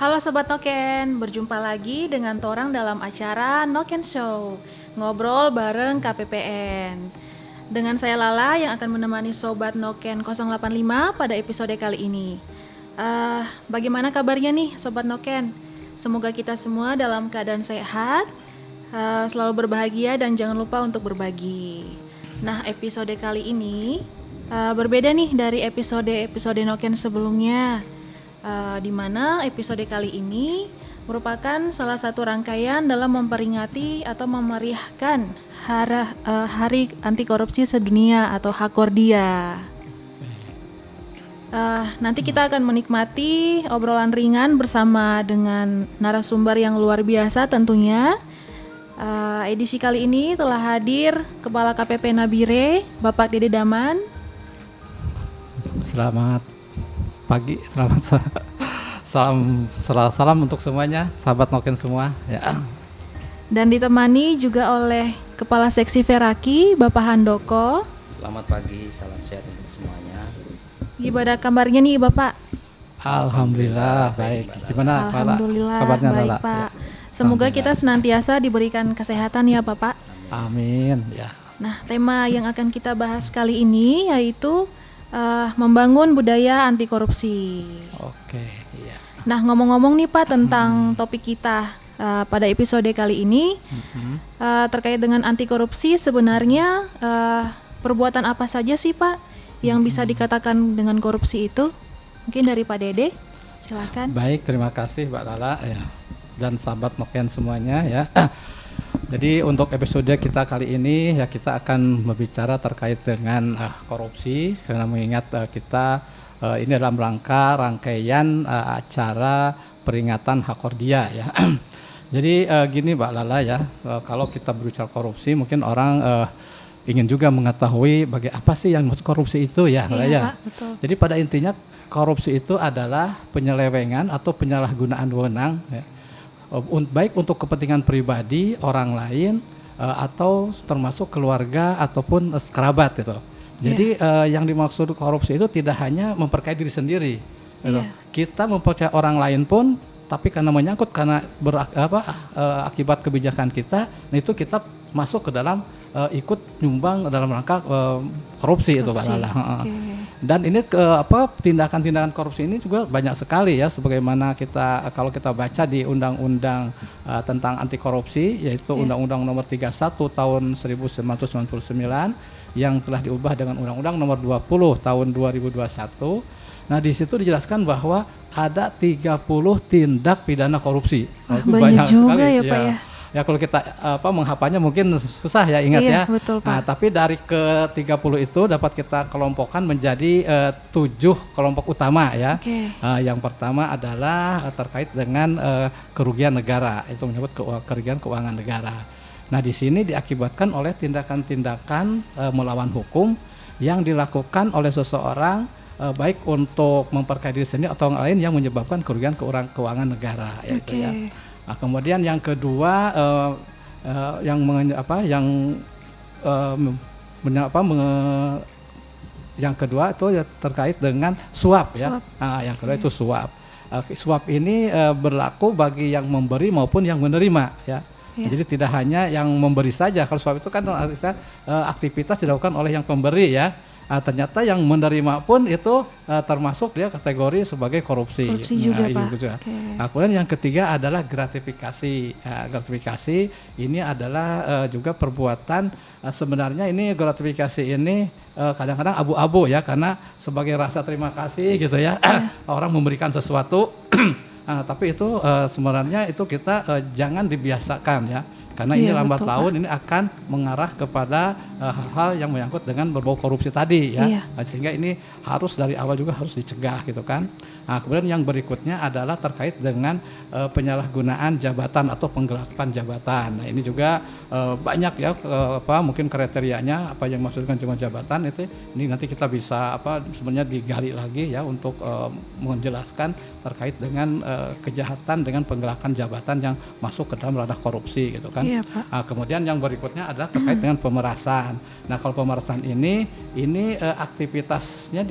Halo Sobat Noken, berjumpa lagi dengan Torang dalam acara Noken Show, ngobrol bareng KPPN. Dengan saya Lala yang akan menemani Sobat Noken 085 pada episode kali ini. Bagaimana kabarnya nih Sobat Noken? Semoga kita semua dalam keadaan sehat, selalu berbahagia dan jangan lupa untuk berbagi. Nah, episode kali ini berbeda nih dari episode Noken sebelumnya. Di mana episode kali ini merupakan salah satu rangkaian dalam memperingati atau memeriahkan Hari Anti Korupsi Sedunia atau Hakordia. Nanti kita akan menikmati obrolan ringan bersama dengan narasumber yang luar biasa tentunya. Edisi kali ini telah hadir Kepala KPP Nabire, Bapak Dede Daman. Selamat pagi, salam untuk semuanya, sahabat Noken semua ya. Dan ditemani juga oleh Kepala Seksi Veraki, Bapak Handoko. Selamat pagi, salam sehat untuk semuanya. Gimana kabarnya nih Bapak? Alhamdulillah baik. Gimana Alhamdulillah kabarnya baik Lala? Pak. Semoga kita senantiasa diberikan kesehatan ya Bapak. Amin ya. Nah, tema yang akan kita bahas kali ini yaitu membangun budaya anti korupsi. Oke, iya. Nah, ngomong-ngomong nih Pak tentang topik kita pada episode kali ini terkait dengan anti korupsi, sebenarnya perbuatan apa saja sih Pak yang bisa dikatakan dengan korupsi itu? Mungkin dari Pak Dede, silakan. Baik, terima kasih Mbak Lala ya. Dan sahabat Noken semuanya ya. Jadi untuk episode kita kali ini ya kita akan berbicara terkait dengan korupsi karena mengingat kita ini dalam rangkaian acara peringatan Hakordia ya. Jadi gini Mbak Lala ya, kalau kita berbicara korupsi mungkin orang ingin juga mengetahui apa sih yang maksud korupsi itu ya. Iya, ya. Pak, betul. Jadi pada intinya korupsi itu adalah penyelewengan atau penyalahgunaan wewenang ya. Baik untuk kepentingan pribadi orang lain atau termasuk keluarga ataupun kerabat gitu. Jadi yang dimaksud korupsi itu tidak hanya memperkaya diri sendiri. Gitu. Kita mempercaya orang lain pun, tapi karena menyangkut akibat kebijakan kita, nah itu kita masuk ke dalam ikut nyumbang dalam rangka korupsi itu Pak Lala. Dan ini tindakan-tindakan korupsi ini juga banyak sekali ya, sebagaimana kalau kita baca di undang-undang tentang anti korupsi, yaitu Undang-Undang Nomor 31 tahun 1999 yang telah diubah dengan Undang-Undang Nomor 20 tahun 2021. Nah di situ dijelaskan bahwa ada 30 tindak pidana korupsi. Nah, itu banyak juga sekali, ya Pak ya. Ya kalau kita menghafalnya mungkin susah ya ingat ya. Betul, Pak. Nah, tapi dari ke-30 itu dapat kita kelompokkan menjadi 7 kelompok utama ya. Yang pertama adalah terkait dengan kerugian negara. Itu menyebut kerugian keuangan negara. Nah, di sini diakibatkan oleh tindakan-tindakan melawan hukum yang dilakukan oleh seseorang baik untuk memperkaya diri sendiri atau orang lain yang menyebabkan kerugian keuangan negara yaitu ya. Nah, kemudian yang kedua yang kedua itu ya terkait dengan suap ya. Nah, yang kedua itu suap. Suap ini berlaku bagi yang memberi maupun yang menerima ya. Jadi tidak hanya yang memberi saja. Kalau suap itu kan aktivitas dilakukan oleh yang pemberi ya. Ternyata yang menerima pun itu termasuk dia kategori sebagai korupsi juga Pak. Nah, kemudian yang ketiga adalah gratifikasi. Gratifikasi ini adalah juga perbuatan sebenarnya ini gratifikasi ini kadang-kadang abu-abu ya, karena sebagai rasa terima kasih gitu ya. Orang memberikan sesuatu tapi itu sebenarnya itu kita jangan dibiasakan ya. Karena ini lambat laun ini akan mengarah kepada hal-hal yang menyangkut dengan berbau korupsi tadi ya. Sehingga ini harus dari awal juga harus dicegah gitu kan. Nah, kemudian yang berikutnya adalah terkait dengan penyalahgunaan jabatan atau penggelapan jabatan. Nah, ini juga banyak ya mungkin kriterianya apa yang maksudkan cuma jabatan itu. Ini nanti kita bisa sebenarnya digali lagi ya untuk menjelaskan terkait dengan kejahatan dengan penggelapan jabatan yang masuk ke dalam ranah korupsi gitu kan. Nah, kemudian yang berikutnya adalah terkait dengan pemerasan. Nah, kalau pemerasan ini aktivitasnya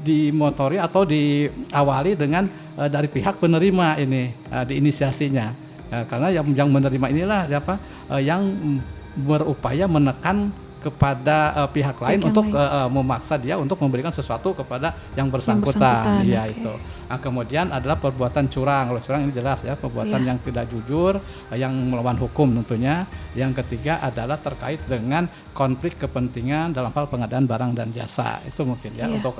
dimotori atau diawali dengan dari pihak penerima ini diinisiasinya. Karena yang menerima inilah yang berupaya menekan kepada pihak lain untuk memaksa dia untuk memberikan sesuatu kepada yang bersangkutan. Iya, okay. itu. Nah, kemudian adalah perbuatan curang. Kalau curang ini jelas ya, perbuatan yang tidak jujur, yang melawan hukum tentunya. Yang ketiga adalah terkait dengan konflik kepentingan dalam hal pengadaan barang dan jasa. Itu mungkin ya untuk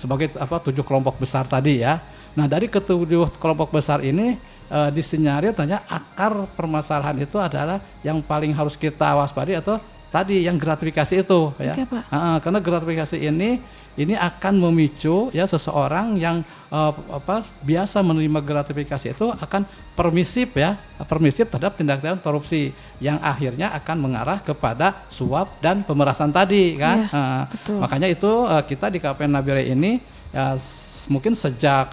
sebagai 7 kelompok besar tadi ya. Nah, dari ketujuh kelompok besar ini disinyalir tanya akar permasalahan itu adalah yang paling harus kita waspadai atau tadi yang gratifikasi itu ya. Okay, Pak. Karena gratifikasi ini akan memicu ya seseorang yang biasa menerima gratifikasi itu akan permisif terhadap tindak pidana korupsi yang akhirnya akan mengarah kepada suap dan pemerasan tadi kan. Betul. Makanya itu kita di KPN Nabire ini ya mungkin sejak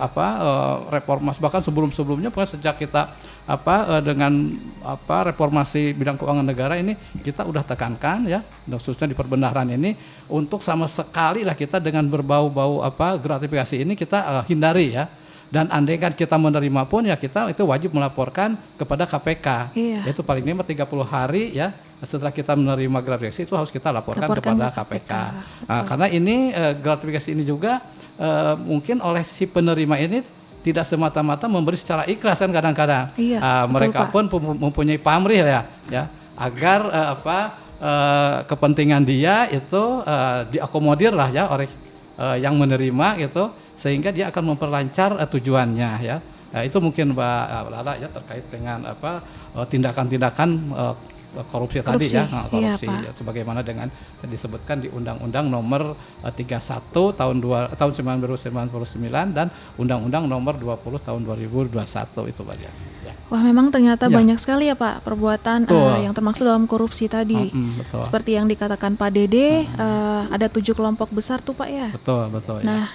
reformasi bahkan sebelumnya pokoknya sejak kita dengan reformasi bidang keuangan negara ini kita udah tekankan ya khususnya di perbendaharaan ini untuk sama sekali lah kita dengan berbau-bau gratifikasi ini kita hindari ya. Dan andai kan kita menerima pun ya kita itu wajib melaporkan kepada KPK. Itu paling lama 30 hari ya setelah kita menerima gratifikasi itu harus kita laporkan kepada KPK. Karena ini gratifikasi ini juga mungkin oleh si penerima ini tidak semata-mata memberi secara ikhlas kan kadang-kadang. Mereka pun mempunyai pamrih ya agar kepentingan dia itu diakomodir lah ya oleh yang menerima gitu sehingga dia akan memperlancar tujuannya ya. Itu mungkin Mbak Lala ya terkait dengan tindakan-tindakan korupsi tadi ya, korupsi ya, sebagaimana dengan disebutkan di Undang-Undang Nomor 31 tahun 1999 dan Undang-Undang Nomor 20 tahun 2021 itu Pak ya. Wah, memang ternyata banyak sekali ya Pak perbuatan yang termasuk dalam korupsi tadi. Seperti yang dikatakan Pak Dede, ada 7 kelompok besar tuh Pak ya. Betul. Nah,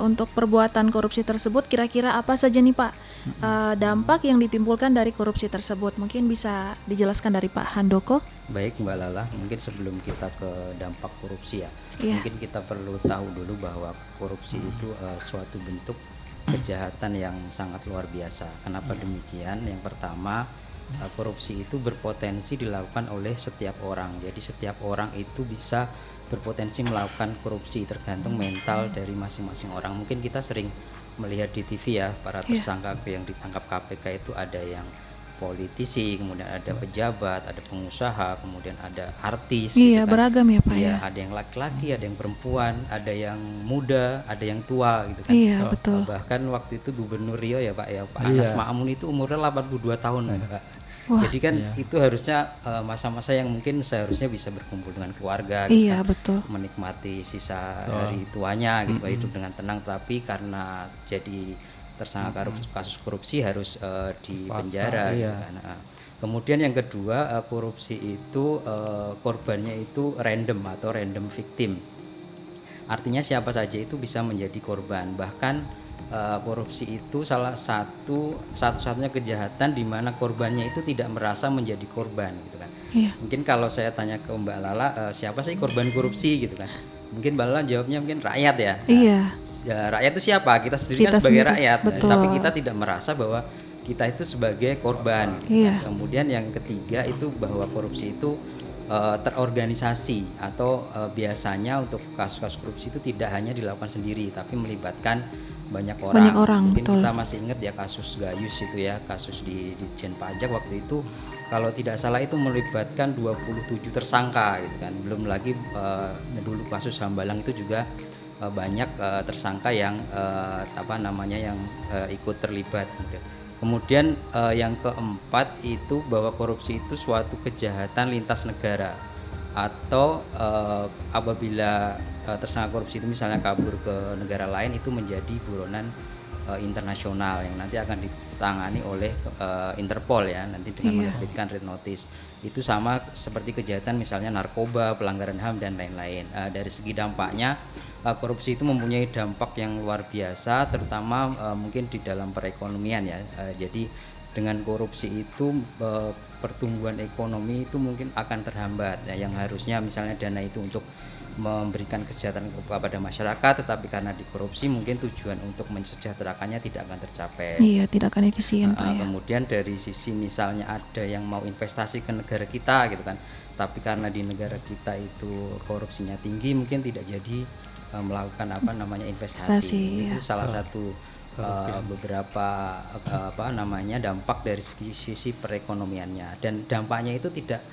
untuk perbuatan korupsi tersebut kira-kira apa saja nih Pak dampak yang ditimbulkan dari korupsi tersebut? Mungkin bisa dijelaskan dari Pak Handoko. Baik Mbak Lala, mungkin sebelum kita ke dampak korupsi ya, mungkin kita perlu tahu dulu bahwa korupsi itu suatu bentuk kejahatan yang sangat luar biasa. Kenapa demikian? Yang pertama, korupsi itu berpotensi dilakukan oleh setiap orang. Jadi setiap orang itu bisa berpotensi melakukan korupsi tergantung mental dari masing-masing orang. Mungkin kita sering melihat di TV ya, para tersangka yang ditangkap KPK itu ada yang politisi, kemudian ada pejabat, ada pengusaha, kemudian ada artis. Iya, gitu kan. beragam ya Pak ya. Ada yang laki-laki, ada yang perempuan, ada yang muda, ada yang tua gitu kan. Iya, betul. Bahkan waktu itu Gubernur Riau ya Pak ya, Pak Anas Ma'amun itu umurnya 82 tahun Pak. Wah. Jadi kan itu harusnya masa-masa yang mungkin seharusnya bisa berkumpul dengan keluarga gitu kan. Betul. Menikmati sisa hari tuanya gitu Pak, hidup dengan tenang, tapi karena jadi tersangka kasus korupsi harus di penjara gitu kan. Kemudian yang kedua, korupsi itu korbannya itu random atau random victim. Artinya siapa saja itu bisa menjadi korban. Bahkan korupsi itu salah satu-satunya kejahatan di mana korbannya itu tidak merasa menjadi korban gitu kan. Mungkin kalau saya tanya ke Mbak Lala, siapa sih korban korupsi gitu kan? Mungkin Mbak Lala jawabnya mungkin rakyat ya. Ya, rakyat itu siapa? Kita sendiri kan sebagai rakyat. Tapi kita tidak merasa bahwa kita itu sebagai korban. Kemudian yang ketiga itu bahwa korupsi itu terorganisasi atau biasanya untuk kasus-kasus korupsi itu tidak hanya dilakukan sendiri tapi melibatkan banyak orang. Mungkin kita masih ingat ya kasus Gayus itu ya, kasus di Ditjen Pajak waktu itu kalau tidak salah itu melibatkan 27 tersangka gitu kan. Belum lagi dulu kasus Hambalang itu juga banyak tersangka yang yang ikut terlibat. Kemudian yang keempat itu bahwa korupsi itu suatu kejahatan lintas negara atau apabila tersangka korupsi itu misalnya kabur ke negara lain itu menjadi buronan internasional yang nanti akan ditangani oleh Interpol ya nanti dengan menerbitkan red notice. Itu sama seperti kejahatan misalnya narkoba, pelanggaran HAM dan lain-lain. Dari segi dampaknya korupsi itu mempunyai dampak yang luar biasa terutama mungkin di dalam perekonomian ya. Jadi dengan korupsi itu pertumbuhan ekonomi itu mungkin akan terhambat ya, yang harusnya misalnya dana itu untuk memberikan kesejahteraan kepada masyarakat, tetapi karena dikorupsi mungkin tujuan untuk mensejahterakannya tidak akan tercapai. Iya, tidak akan efisien Pak ya. Kemudian dari sisi misalnya ada yang mau investasi ke negara kita gitu kan, tapi karena di negara kita itu korupsinya tinggi, mungkin tidak jadi melakukan investasi. Itu salah satu beberapa dampak dari sisi perekonomiannya, dan dampaknya itu tidak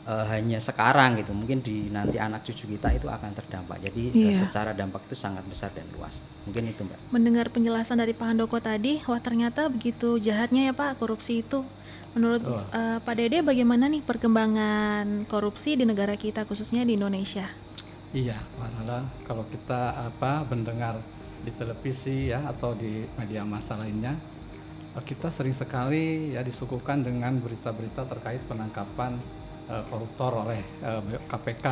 hanya sekarang gitu, mungkin di nanti anak cucu kita itu akan terdampak. Jadi secara dampak itu sangat besar dan luas. Mungkin itu Mbak. Mendengar penjelasan dari Pak Handoko tadi, wah ternyata begitu jahatnya ya Pak korupsi itu. Menurut Pak Dede bagaimana nih perkembangan korupsi di negara kita, khususnya di Indonesia? Iya, malah kalau kita mendengar di televisi ya atau di media massa lainnya, kita sering sekali ya disuguhkan dengan berita-berita terkait penangkapan koruptor oleh KPK.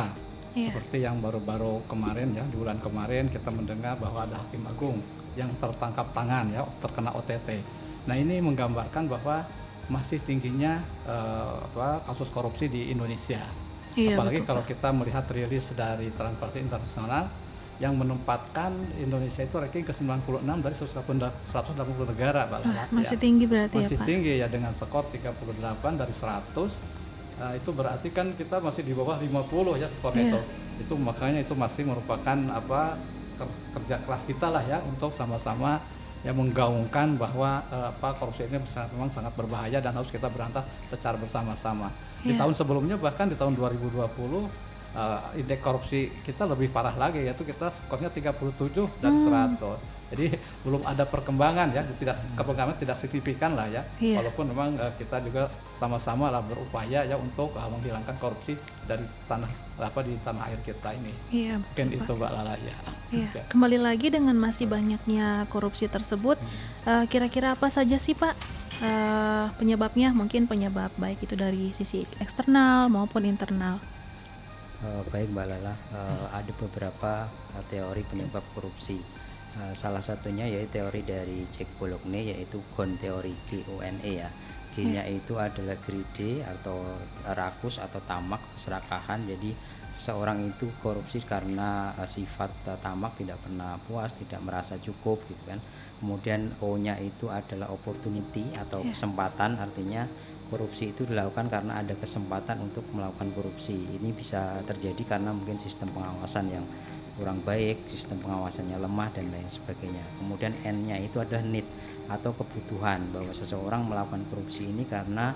Seperti yang baru-baru kemarin ya, di bulan kemarin kita mendengar bahwa ada hakim agung yang tertangkap tangan ya, terkena OTT. Nah, ini menggambarkan bahwa masih tingginya kasus korupsi di Indonesia. Apalagi kalau kita melihat rilis dari Transparency International yang menempatkan Indonesia itu ranking ke-96 dari 180 negara. Masih tinggi berarti masih ya Pak? Masih tinggi ya, dengan skor 38 dari 100. Itu berarti kan kita masih di bawah 50 ya skornya itu makanya itu masih merupakan kerja keras kita lah ya untuk sama-sama ya menggaungkan bahwa korupsi ini memang sangat berbahaya dan harus kita berantas secara bersama-sama. Di tahun sebelumnya, bahkan di tahun 2020 indeks korupsi kita lebih parah lagi, yaitu kita skornya 37 dari 100. Jadi belum ada perkembangan ya, perkembangan tidak signifikan lah ya. Walaupun memang kita juga sama-sama lah berupaya ya untuk menghilangkan korupsi dari di tanah air kita ini. Mungkin itu Mbak Lala ya. Kembali lagi dengan masih banyaknya korupsi tersebut, kira-kira apa saja sih Pak penyebabnya? Mungkin penyebab baik itu dari sisi eksternal maupun internal. Baik Mbak Lala, ada beberapa teori penyebab korupsi. Salah satunya yaitu teori dari Jack Boulogne, yaitu GONE teori, GONE ya. G-nya itu adalah greedy atau rakus atau tamak, keserakahan. Jadi seseorang itu korupsi karena sifat tamak, tidak pernah puas, tidak merasa cukup gitu kan. Kemudian O-nya itu adalah opportunity atau kesempatan, artinya korupsi itu dilakukan karena ada kesempatan untuk melakukan korupsi. Ini bisa terjadi karena mungkin sistem pengawasan yang kurang baik, sistem pengawasannya lemah dan lain sebagainya. Kemudian N-nya itu adalah need atau kebutuhan, bahwa seseorang melakukan korupsi ini karena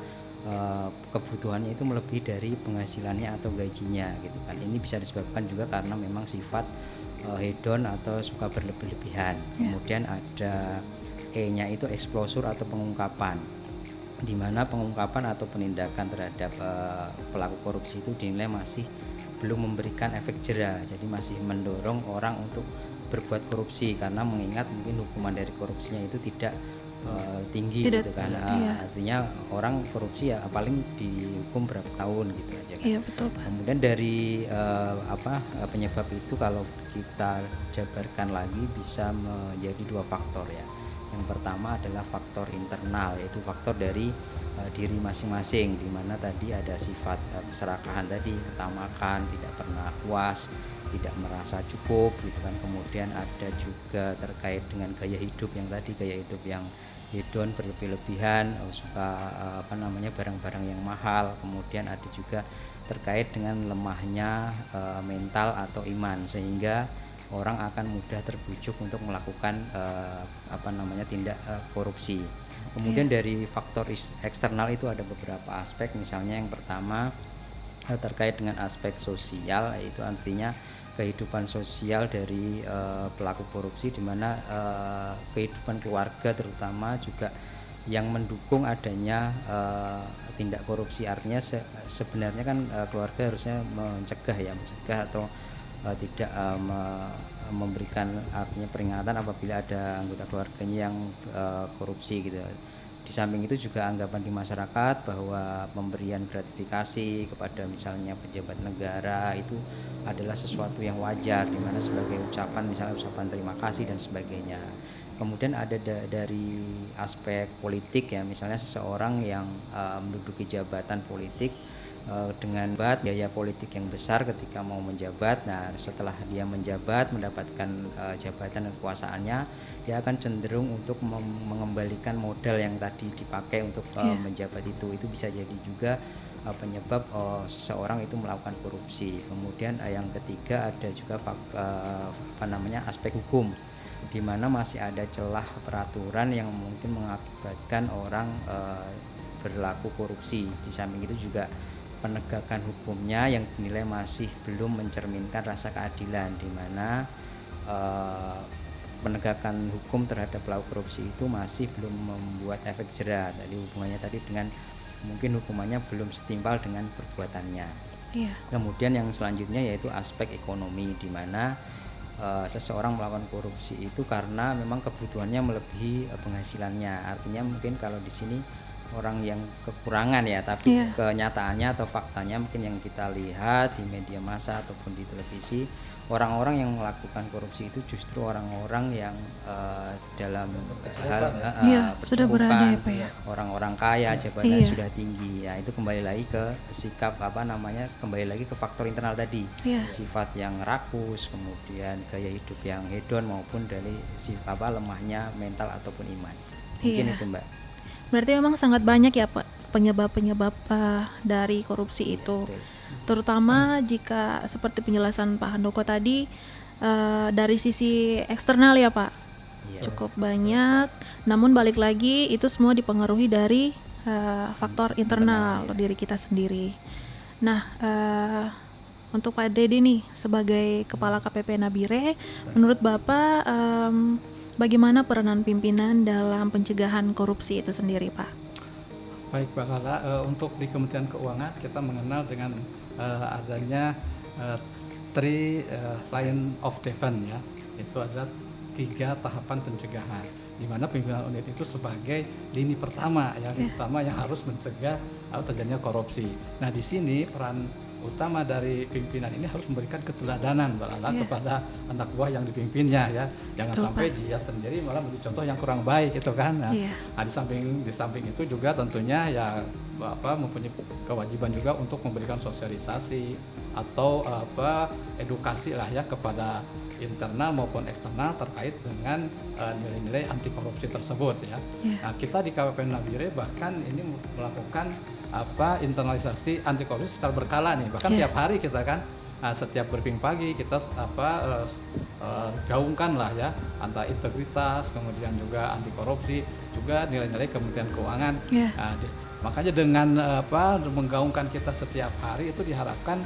kebutuhannya itu melebihi dari penghasilannya atau gajinya gitu kan. Ini bisa disebabkan juga karena memang sifat hedon atau suka berlebih-lebihan. Kemudian ada E-nya itu exposure atau pengungkapan, di mana pengungkapan atau penindakan terhadap pelaku korupsi itu dinilai masih belum memberikan efek jera, jadi masih mendorong orang untuk berbuat korupsi karena mengingat mungkin hukuman dari korupsinya itu tidak tinggi gitu kan. Artinya orang korupsi ya paling dihukum berapa tahun gitu aja kan. Betul, Pak. Kemudian dari penyebab itu kalau kita jabarkan lagi bisa menjadi dua faktor ya. Yang pertama adalah faktor internal, yaitu faktor dari diri masing-masing, di mana tadi ada sifat keserakahan tadi, ketamakan, tidak pernah puas, tidak merasa cukup gitu kan. Kemudian ada juga terkait dengan gaya hidup yang tadi, gaya hidup yang hedon, berlebih-lebihan, suka barang-barang yang mahal. Kemudian ada juga terkait dengan lemahnya mental atau iman, sehingga orang akan mudah terbujuk untuk melakukan tindak korupsi. Kemudian dari faktor eksternal itu ada beberapa aspek, misalnya yang pertama terkait dengan aspek sosial, yaitu artinya kehidupan sosial dari pelaku korupsi, di mana kehidupan keluarga terutama juga yang mendukung adanya tindak korupsi. Artinya sebenarnya kan keluarga harusnya mencegah atau tidak memberikan artinya peringatan apabila ada anggota keluarganya yang korupsi gitu. Di samping itu juga anggapan di masyarakat bahwa pemberian gratifikasi kepada misalnya pejabat negara itu adalah sesuatu yang wajar, di mana sebagai ucapan terima kasih dan sebagainya. Kemudian ada dari aspek politik ya, misalnya seseorang yang menduduki jabatan politik dengan biaya politik yang besar ketika mau menjabat. Nah, setelah dia menjabat mendapatkan jabatan dan kekuasaannya, dia akan cenderung untuk mengembalikan modal yang tadi dipakai untuk menjabat itu. Itu bisa jadi juga penyebab seseorang itu melakukan korupsi. Kemudian yang ketiga ada juga aspek hukum, di mana masih ada celah peraturan yang mungkin mengakibatkan orang berlaku korupsi. Di samping itu juga penegakan hukumnya yang dinilai masih belum mencerminkan rasa keadilan, di mana penegakan hukum terhadap pelaku korupsi itu masih belum membuat efek jera. Tadi hubungannya tadi dengan mungkin hukumannya belum setimpal dengan perbuatannya. Kemudian yang selanjutnya yaitu aspek ekonomi, di mana seseorang melakukan korupsi itu karena memang kebutuhannya melebihi penghasilannya. Artinya mungkin kalau di sini orang yang kekurangan ya, tapi kenyataannya atau faktanya mungkin yang kita lihat di media massa ataupun di televisi, orang-orang yang melakukan korupsi itu justru orang-orang yang dalam hal sudah berada orang-orang kaya, jabatan sudah tinggi. Ya, itu kembali lagi ke sikap kembali lagi ke faktor internal tadi, sifat yang rakus, kemudian gaya hidup yang hedon, maupun dari lemahnya mental ataupun iman. Mungkin itu, Mbak. Berarti memang sangat banyak ya penyebab-penyebab dari korupsi itu. Terutama jika seperti penjelasan Pak Handoko tadi dari sisi eksternal ya Pak. Cukup banyak. Namun balik lagi itu semua dipengaruhi dari faktor internal diri kita sendiri. Nah, untuk Pak Dedi nih sebagai Kepala KPP Nabire, menurut Bapak bagaimana peranan pimpinan dalam pencegahan korupsi itu sendiri, Pak? Baik, Pak Lala, untuk di Kementerian Keuangan kita mengenal dengan adanya 3 line of defense ya. Itu adalah 3 tahapan pencegahan, di mana pimpinan unit itu sebagai lini pertama yang harus mencegah terjadinya korupsi. Nah, di sini peran utama dari pimpinan ini harus memberikan keteladanan kepada anak buah yang dipimpinnya ya. Jangan sampai dia sendiri malah menjadi contoh yang kurang baik gitu kan. Nah, di samping itu juga tentunya ya mempunyai kewajiban juga untuk memberikan sosialisasi atau edukasi lah ya kepada internal maupun eksternal terkait dengan nilai-nilai anti korupsi tersebut ya. Nah, kita di KPP Nabire bahkan ini melakukan internalisasi anti korupsi secara berkala nih. Bahkan tiap hari kita kan setiap briefing pagi kita gaungkan lah ya antara integritas, kemudian juga anti korupsi, juga nilai-nilai Kementerian Keuangan. Makanya dengan menggaungkan kita setiap hari itu diharapkan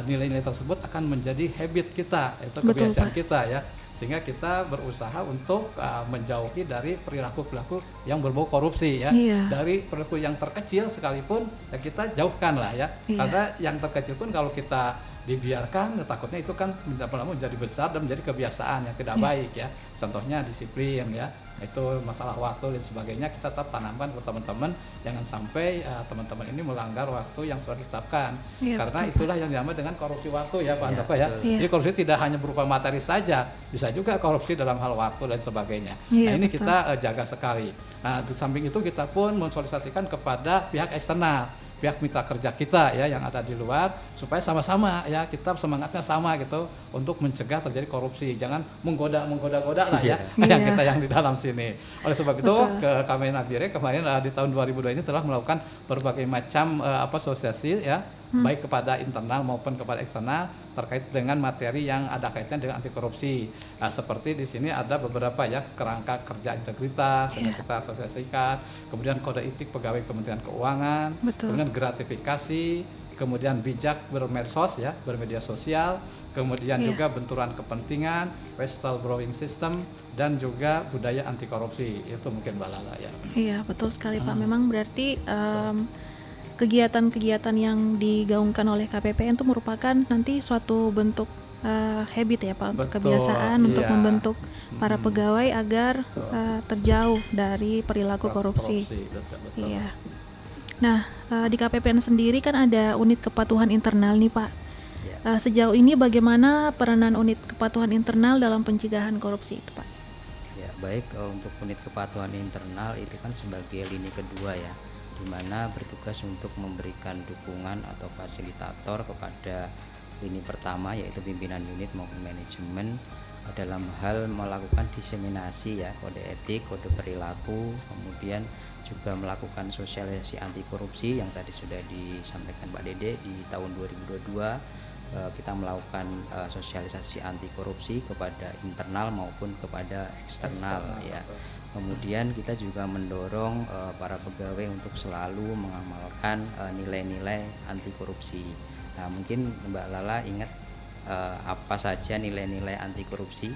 nilai-nilai tersebut akan menjadi habit kita, itu kebiasaan kita ya, sehingga kita berusaha untuk menjauhi dari perilaku-perilaku yang berbau korupsi ya. Dari perilaku yang terkecil sekalipun ya kita jauhkan lah ya. Karena yang terkecil pun kalau kita dibiarkan takutnya itu kan lama-lama menjadi besar dan menjadi kebiasaan yang tidak baik ya. Contohnya disiplin ya, itu masalah waktu dan sebagainya, kita tetap tanamkan ke teman-teman, jangan sampai teman-teman ini melanggar waktu yang sudah ditetapkan. Karena itulah yang dinamakan dengan korupsi waktu ya Pak Handoko ya. Jadi korupsi tidak hanya berupa materi saja, bisa juga korupsi dalam hal waktu dan sebagainya. Nah, ini kita jaga sekali. Nah, di samping itu kita pun mensosialisasikan kepada pihak eksternal, pihak mitra kerja kita ya yang ada di luar, supaya sama-sama ya kita semangatnya sama gitu untuk mencegah terjadi korupsi. Jangan menggoda lah ya yang di dalam sini. Oleh sebab itu kami Nabire kemarin di tahun 2002 ini telah melakukan berbagai macam asosiasi ya, baik kepada internal maupun kepada eksternal terkait dengan materi yang ada kaitannya dengan anti korupsi. Nah, seperti di sini ada beberapa ya kerangka kerja integritas yang kita asosiasikan, kemudian kode etik pegawai Kementerian Keuangan, kemudian gratifikasi, kemudian bijak bermedsos ya, bermedia sosial, kemudian juga benturan kepentingan, whistle-blowing system, dan juga budaya anti korupsi. Itu mungkin Mbak Lala ya. Iya, betul sekali Pak. Memang berarti kegiatan-kegiatan yang digaungkan oleh KPPN itu merupakan nanti suatu bentuk habit ya Pak, untuk kebiasaan untuk membentuk para pegawai agar terjauh dari perilaku korupsi. Betul. Iya. Nah, di KPPN sendiri kan ada unit kepatuhan internal nih Pak. Sejauh ini bagaimana peranan unit kepatuhan internal dalam pencegahan korupsi itu Pak? Ya, baik, untuk unit kepatuhan internal itu kan sebagai lini kedua ya, di mana bertugas untuk memberikan dukungan atau fasilitator kepada lini pertama yaitu pimpinan unit maupun manajemen dalam hal melakukan diseminasi ya kode etik, kode perilaku, kemudian juga melakukan sosialisasi anti korupsi yang tadi sudah disampaikan Pak Dede. Di tahun 2022 kita melakukan sosialisasi anti korupsi kepada internal maupun kepada eksternal ya. Kemudian kita juga mendorong para pegawai untuk selalu mengamalkan nilai-nilai anti korupsi. Nah, mungkin Mbak Lala ingat apa saja nilai-nilai anti korupsi?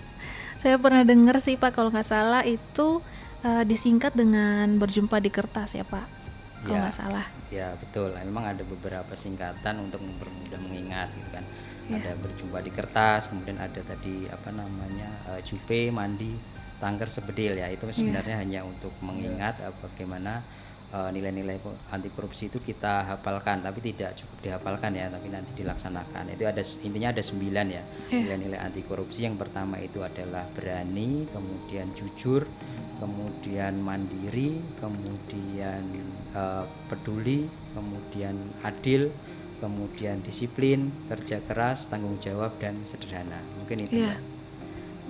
Saya pernah dengar sih Pak, kalau nggak salah itu disingkat dengan berjumpa di kertas ya Pak, kalau nggak salah. Ya betul, memang ada beberapa singkatan untuk mempermudah mengingat gitu kan. Ada berjumpa di kertas, kemudian ada tadi jupe, mandi, tangker, sebedil ya. Itu sebenarnya hanya untuk mengingat bagaimana nilai-nilai anti korupsi itu kita hafalkan, tapi tidak cukup dihafalkan ya, tapi nanti dilaksanakan. Itu intinya ada 9 ya nilai-nilai anti korupsi. Yang pertama itu adalah berani, kemudian jujur, kemudian mandiri, kemudian peduli, kemudian adil, kemudian disiplin, kerja keras, tanggung jawab, dan sederhana. Mungkin itu ya.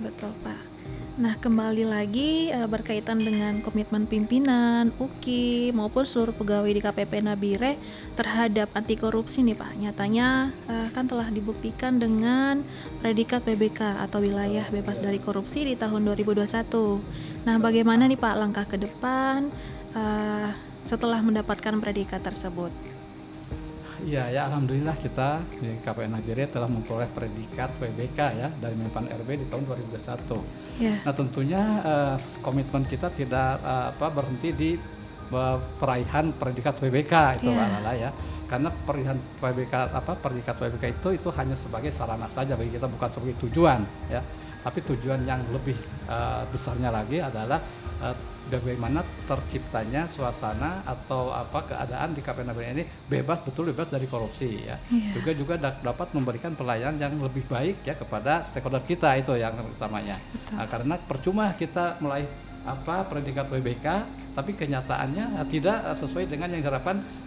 Betul Pak. Nah, kembali lagi berkaitan dengan komitmen pimpinan, UKI maupun seluruh pegawai di KPP Nabire terhadap anti korupsi nih Pak. Nyatanya kan telah dibuktikan dengan predikat PBK atau wilayah bebas dari korupsi di tahun 2021. Nah, bagaimana nih Pak langkah ke depan setelah mendapatkan predikat tersebut? Iya ya, alhamdulillah kita di KPP Nabire telah memperoleh predikat PBK ya dari Menpan RB di tahun 2021. Nah, tentunya komitmen kita tidak berhenti di peraihan predikat PBK itu Mbak Lala ya. Karena peraihan predikat PBK itu hanya sebagai sarana saja bagi kita, bukan sebagai tujuan ya. Tapi tujuan yang lebih besarnya lagi adalah bagaimana terciptanya suasana atau keadaan di KPP Nabire ini bebas dari korupsi ya. Juga dapat memberikan pelayanan yang lebih baik ya kepada stakeholder kita, itu yang utamanya. Karena percuma kita mulai predikat PBK tapi kenyataannya tidak sesuai dengan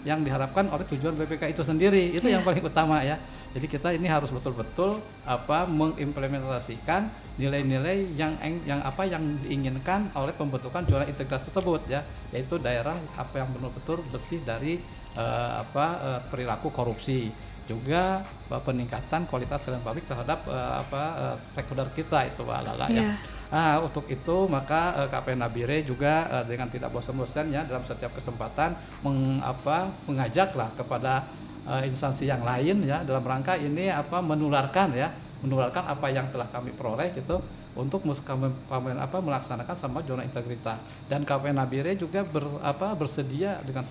yang diharapkan oleh tujuan PBK itu sendiri. Itu yang paling utama ya. Jadi kita ini harus betul-betul mengimplementasikan nilai-nilai yang diinginkan oleh pembentukan zona integritas tersebut ya, yaitu daerah yang betul-betul bersih dari perilaku korupsi, juga peningkatan kualitas pelayanan publik terhadap stakeholder kita itu Mbak Lala ya. Nah, untuk itu maka KPP Nabire juga dengan tidak bosan-bosan ya dalam setiap kesempatan mengajaklah kepada instansi yang lain ya dalam rangka ini menularkan apa yang telah kami peroleh gitu untuk melaksanakan sama zona integritas. Dan KPP Nabire juga bersedia dengan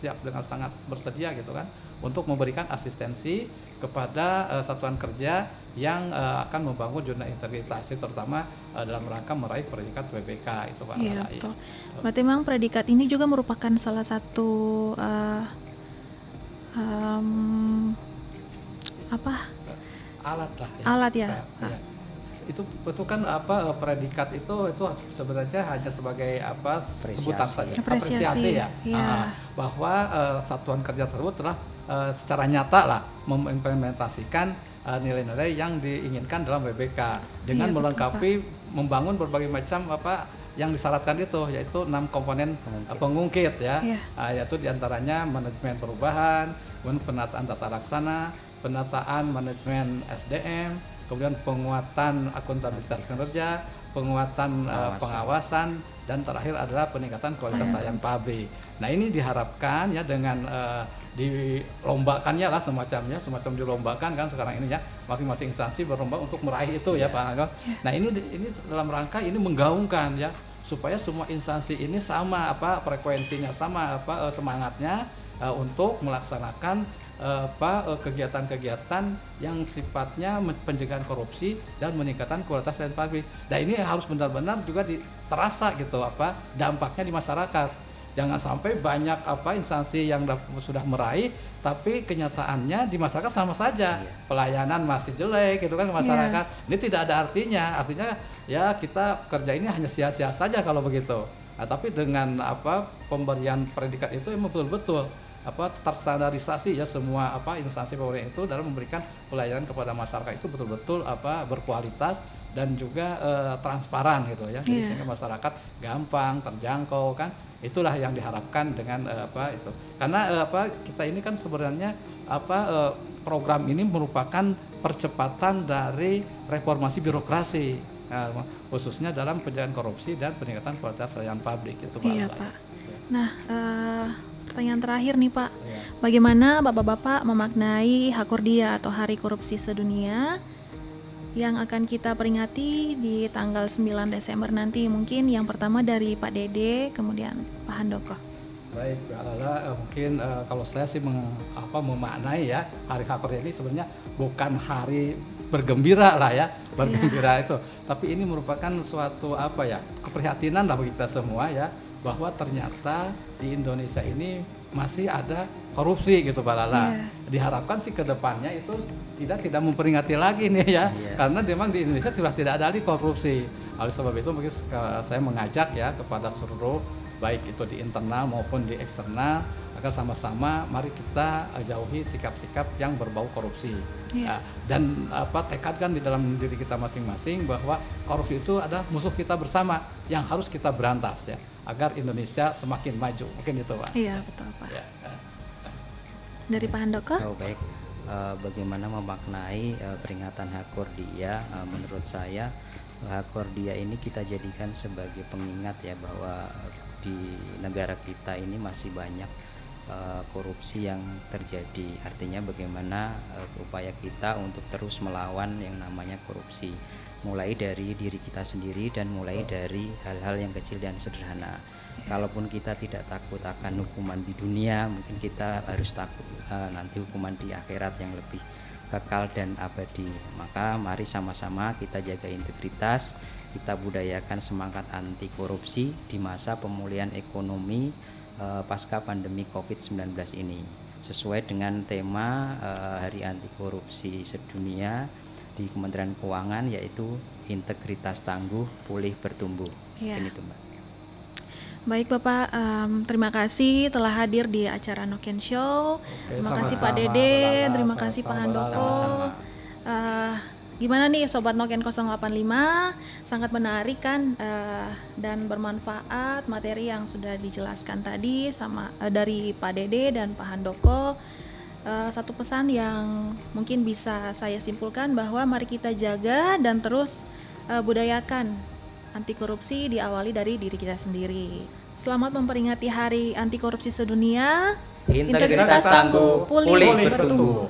sangat bersedia gitu kan untuk memberikan asistensi kepada satuan kerja yang akan membangun zona integritas, terutama dalam rangka meraih predikat PBK itu Pak. Iya, betul. Berarti memang predikat ini juga merupakan salah satu alat ya. Itu kan predikat itu sebenarnya hanya sebagai sebutan saja, apresiasi ya. Bahwa satuan kerja tersebut telah secara nyata lah mengimplementasikan nilai-nilai yang diinginkan dalam PBK dengan melengkapi membangun berbagai macam yang disyaratkan itu, yaitu 6 komponen pengungkit ya. Yaitu diantaranya manajemen perubahan, kemudian penataan tata laksana, penataan manajemen SDM, kemudian penguatan akuntabilitas kinerja, penguatan pengawasan, dan terakhir adalah peningkatan kualitas pelayanan publik. Nah, ini diharapkan ya dengan dilombakannya lah semacam dilombakan kan sekarang ini ya, masing-masing instansi berlomba untuk meraih itu ya Pak Angga. Nah, ini dalam rangka ini menggaungkan ya supaya semua instansi ini sama frekuensinya, sama semangatnya untuk melaksanakan kegiatan-kegiatan yang sifatnya pencegahan korupsi dan meningkatkan kualitas pelayanan publik. Dan ini harus benar-benar juga terasa gitu dampaknya di masyarakat. Jangan sampai banyak instansi yang sudah meraih tapi kenyataannya di masyarakat sama saja. Pelayanan masih jelek gitu kan ke masyarakat. Ini tidak ada artinya ya kita kerja ini hanya sia-sia saja kalau begitu. Nah, tapi dengan pemberian predikat itu emang betul-betul terstandarisasi ya semua instansi pemerintah itu dalam memberikan pelayanan kepada masyarakat itu betul-betul berkualitas dan juga transparan gitu ya. Jadi sehingga masyarakat gampang terjangkau kan. Itulah yang diharapkan dengan itu. Karena kita ini kan sebenarnya program ini merupakan percepatan dari reformasi birokrasi, khususnya dalam pencegahan korupsi dan peningkatan kualitas pelayanan publik itu Pak. Iya Pak. Nah, pertanyaan terakhir nih Pak, bagaimana Bapak-Bapak memaknai Hakordia atau Hari Korupsi Sedunia yang akan kita peringati di tanggal 9 Desember nanti? Mungkin yang pertama dari Pak Dede, kemudian Pak Handoko. Baik, Mbak Lala, mungkin kalau saya sih memaknai ya Hari Hakordia ini sebenarnya bukan hari bergembira lah ya, bergembira itu, tapi ini merupakan suatu keprihatinan lah bagi kita semua ya, bahwa ternyata di Indonesia ini masih ada korupsi gitu Pak Lala. Diharapkan sih ke depannya itu tidak memperingati lagi nih ya, karena memang di Indonesia sudah tidak ada lagi korupsi. Oleh sebab itu mungkin saya mengajak ya kepada seluruh baik itu di internal maupun di eksternal agar sama-sama mari kita jauhi sikap-sikap yang berbau korupsi. Dan tekadkan di dalam diri kita masing-masing bahwa korupsi itu adalah musuh kita bersama yang harus kita berantas ya, agar Indonesia semakin maju. Mungkin itu Pak. Iya betul Pak. Dari Pak Handoko? Baik, bagaimana memaknai peringatan Hakordia? Menurut saya Hakordia ini kita jadikan sebagai pengingat ya bahwa di negara kita ini masih banyak korupsi yang terjadi. Artinya bagaimana upaya kita untuk terus melawan yang namanya korupsi, mulai dari diri kita sendiri dan mulai dari hal-hal yang kecil dan sederhana. Kalaupun kita tidak takut akan hukuman di dunia, mungkin kita harus takut nanti hukuman di akhirat yang lebih kekal dan abadi. Maka mari sama-sama kita jaga integritas, kita budayakan semangat anti korupsi di masa pemulihan ekonomi pasca pandemi COVID-19 ini, sesuai dengan tema Hari Anti Korupsi Sedunia di Kementerian Keuangan, yaitu integritas tangguh, pulih bertumbuh. Ini tuh Mbak. Baik Bapak, terima kasih telah hadir di acara Noken Show. Terima kasih Pak Dede, terima kasih Pak Handoko. Gimana nih Sobat Noken 085, sangat menarik kan dan bermanfaat materi yang sudah dijelaskan tadi dari Pak Dede dan Pak Handoko. Satu pesan yang mungkin bisa saya simpulkan bahwa mari kita jaga dan terus budayakan anti korupsi diawali dari diri kita sendiri. Selamat memperingati Hari Anti Korupsi Sedunia. Integritas tangguh, pulih bertumbuh.